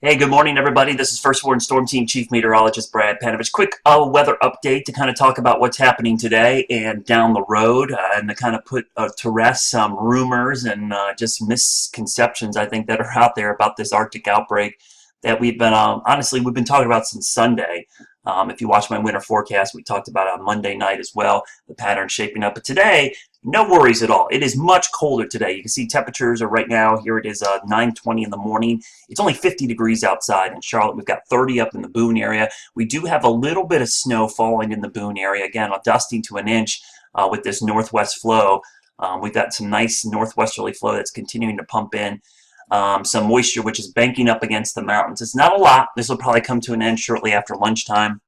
Hey, good morning, everybody. This is First Warn Storm Team Chief Meteorologist Brad Panovich. Quick weather update to kind of talk about what's happening today and down the road, and to kind of put to rest some rumors and just misconceptions I think that are out there about this Arctic outbreak that we've been honestly we've been talking about since Sunday. If you watch my winter forecast, we talked about it on Monday night as well. The pattern shaping up, but today, no worries at all. It is much colder today. You can see temperatures are right now. Here it is 9:20 in the morning. It's only 50 degrees outside in Charlotte. We've got 30 up in the Boone area. We do have a little bit of snow falling in the Boone area. Again, a dusting to an inch with this northwest flow. We've got some nice northwesterly flow that's continuing to pump in some moisture, which is banking up against the mountains. It's not a lot. This will probably come to an end shortly after lunchtime.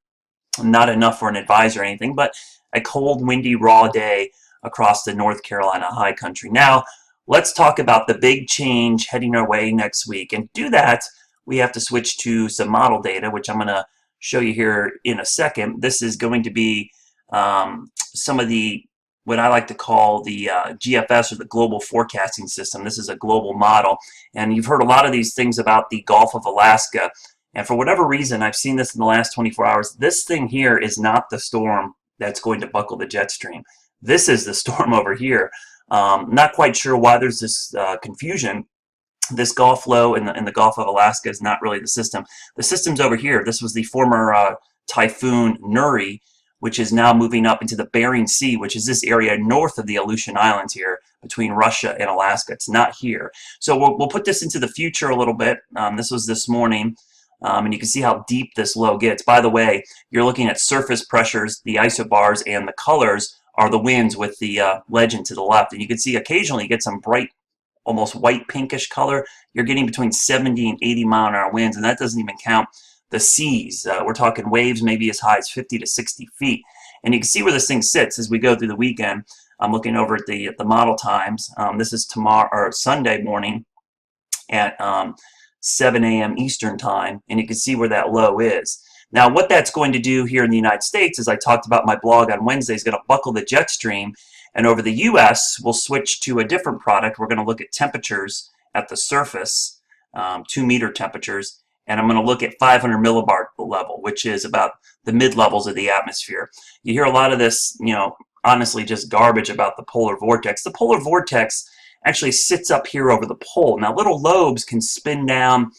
Not enough for an advisor or anything, but a cold, windy, raw day across the North Carolina high country. Now, let's talk about the big change heading our way next week. And to do that, we have to switch to some model data, which I'm going to show you here in a second. This is going to be some of the what I like to call the GFS, or the Global Forecasting System. This is a global model, and you've heard a lot of these things about the Gulf of Alaska. And for whatever reason, I've seen this in the last 24 hours. This thing here is not the storm that's going to buckle the jet stream. This is the storm over here. Not quite sure why there's this confusion. This Gulf low in the Gulf of Alaska is not really the system. The system's over here. This was the former typhoon Nuri, which is now moving up into the Bering Sea, which is this area north of the Aleutian Islands here between Russia and Alaska. It's not here. So we'll put this into the future a little bit. This was this morning. And you can see how deep this low gets. By the way, you're looking at surface pressures, the isobars, and the colors are the winds with the legend to the left. And you can see occasionally you get some bright, almost white pinkish color. You're getting between 70 and 80 mile an hour winds, and that doesn't even count the seas. We're talking waves maybe as high as 50 to 60 feet. And you can see where this thing sits as we go through the weekend. I'm looking over at the model times. This is tomorrow or Sunday morning at 7 a.m. Eastern time, and you can see where that low is. Now, what that's going to do here in the United States, as I talked about my blog on Wednesday, is going to buckle the jet stream, and over the U.S., we'll switch to a different product. We're going to look at temperatures at the surface, 2-meter temperatures, and I'm going to look at 500 millibar level, which is about the mid-levels of the atmosphere. You hear a lot of this, honestly, just garbage about the polar vortex. The polar vortex actually sits up here over the pole. Now, little lobes can spin down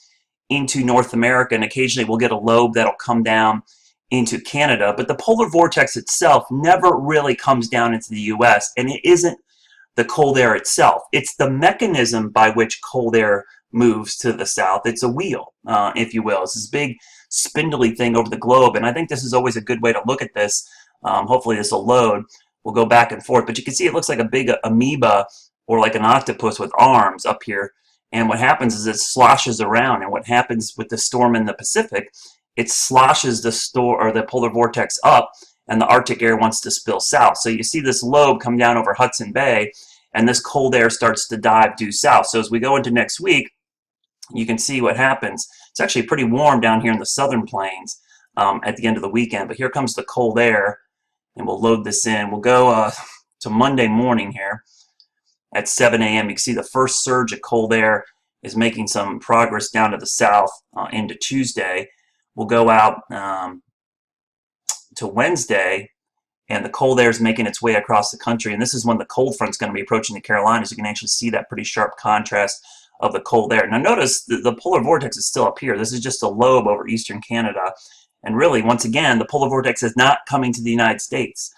into North America, and occasionally we'll get a lobe that'll come down into Canada, but the polar vortex itself never really comes down into the U.S., and it isn't the cold air itself. It's the mechanism by which cold air moves to the south. It's a wheel, if you will. It's this big spindly thing over the globe, and I think this is always a good way to look at this. Hopefully this will load. We'll go back and forth, but you can see it looks like a big amoeba or like an octopus with arms up here. And what happens is it sloshes around. And what happens with the storm in the Pacific, it sloshes the polar vortex up, and the Arctic air wants to spill south. So you see this lobe come down over Hudson Bay, and this cold air starts to dive due south. So as we go into next week, you can see what happens. It's actually pretty warm down here in the southern plains at the end of the weekend. But here comes the cold air, and we'll load this in. We'll go to Monday morning here. At 7 a.m., you can see the first surge of cold air is making some progress down to the south into Tuesday. We'll go out to Wednesday, and the cold air is making its way across the country. And this is when the cold front's going to be approaching the Carolinas. You can actually see that pretty sharp contrast of the cold air. Now notice the polar vortex is still up here. This is just a lobe over eastern Canada. And really, once again, the polar vortex is not coming to the United States.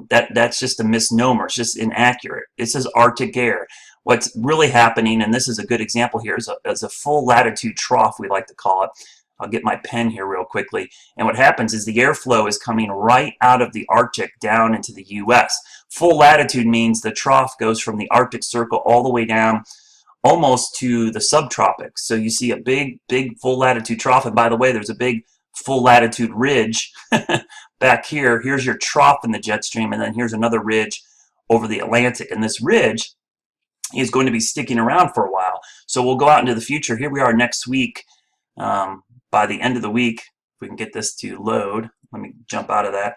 That's just a misnomer. It's just inaccurate. It says Arctic air. What's really happening, and this is a good example here, is a full latitude trough, we like to call it. I'll get my pen here real quickly. And what happens is the airflow is coming right out of the Arctic down into the U.S. Full latitude means the trough goes from the Arctic Circle all the way down almost to the subtropics. So you see a big full latitude trough. And by the way, there's a big full latitude ridge back here. Here's your trough in the jet stream, and then here's another ridge over the Atlantic. And this ridge is going to be sticking around for a while. So we'll go out into the future. Here we are next week. By the end of the week, if we can get this to load. Let me jump out of that.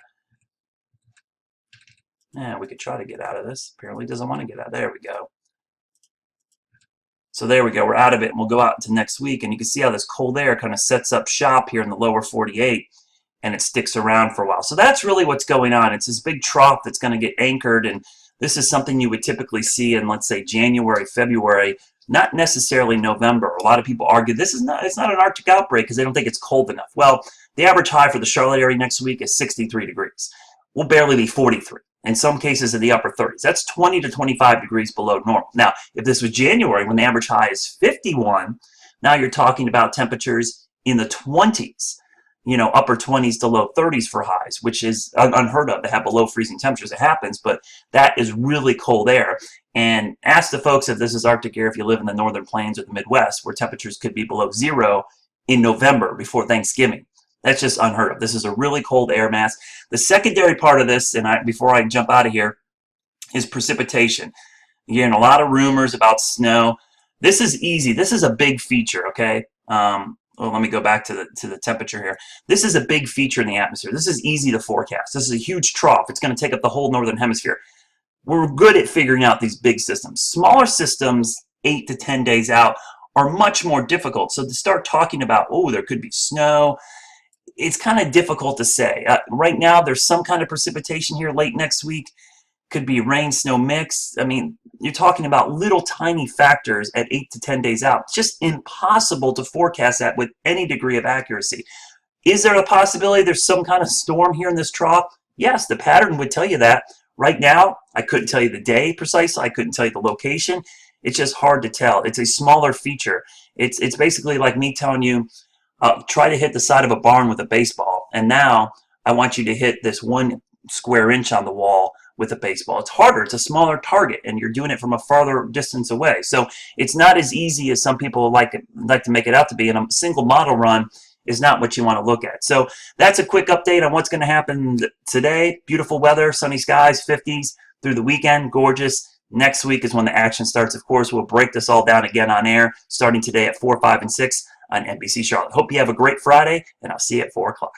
Yeah, we could try to get out of this. Apparently it doesn't want to get out. There we go. So there we go. We're out of it, and we'll go out into next week. And you can see how this cold air kind of sets up shop here in the lower 48, and it sticks around for a while. So that's really what's going on. It's this big trough that's going to get anchored, and this is something you would typically see in, let's say, January, February, not necessarily November. A lot of people argue it's not an Arctic outbreak because they don't think it's cold enough. Well, the average high for the Charlotte area next week is 63 degrees. We'll barely be 43. In some cases in the upper 30s. That's 20 to 25 degrees below normal. Now, if this was January when the average high is 51, now you're talking about temperatures in the 20s, upper 20s to low 30s for highs, which is unheard of to have below freezing temperatures. It happens, but that is really cold air. And ask the folks if this is Arctic air if you live in the northern plains or the Midwest, where temperatures could be below zero in November before Thanksgiving. That's just unheard of. This is a really cold air mass. The secondary part of this, and before I jump out of here, is precipitation. Again, a lot of rumors about snow. This is easy. This is a big feature, okay? Well, let me go back to the temperature here. This is a big feature in the atmosphere. This is easy to forecast. This is a huge trough. It's going to take up the whole northern hemisphere. We're good at figuring out these big systems. Smaller systems, 8 to 10 days out, are much more difficult. So to start talking about, oh, there could be snow, it's kind of difficult to say. Right now, there's some kind of precipitation here late next week. Could be rain, snow mix. I mean, you're talking about little tiny factors at 8 to 10 days out. It's just impossible to forecast that with any degree of accuracy. Is there a possibility there's some kind of storm here in this trough? Yes, the pattern would tell you that. Right now, I couldn't tell you the day precisely. I couldn't tell you the location. It's just hard to tell. It's a smaller feature. It's basically like me telling you, try to hit the side of a barn with a baseball, and now I want you to hit this 1 square inch on the wall with a baseball. It's harder. It's a smaller target, and you're doing it from a farther distance away. So it's not as easy as some people like to make it out to be, and a single model run is not what you want to look at. So that's a quick update on what's going to happen today. Beautiful weather, sunny skies, 50s through the weekend, gorgeous. Next week is when the action starts. Of course, we'll break this all down again on air starting today at 4, 5, and 6 on NBC Charlotte. Hope you have a great Friday, and I'll see you at 4 o'clock.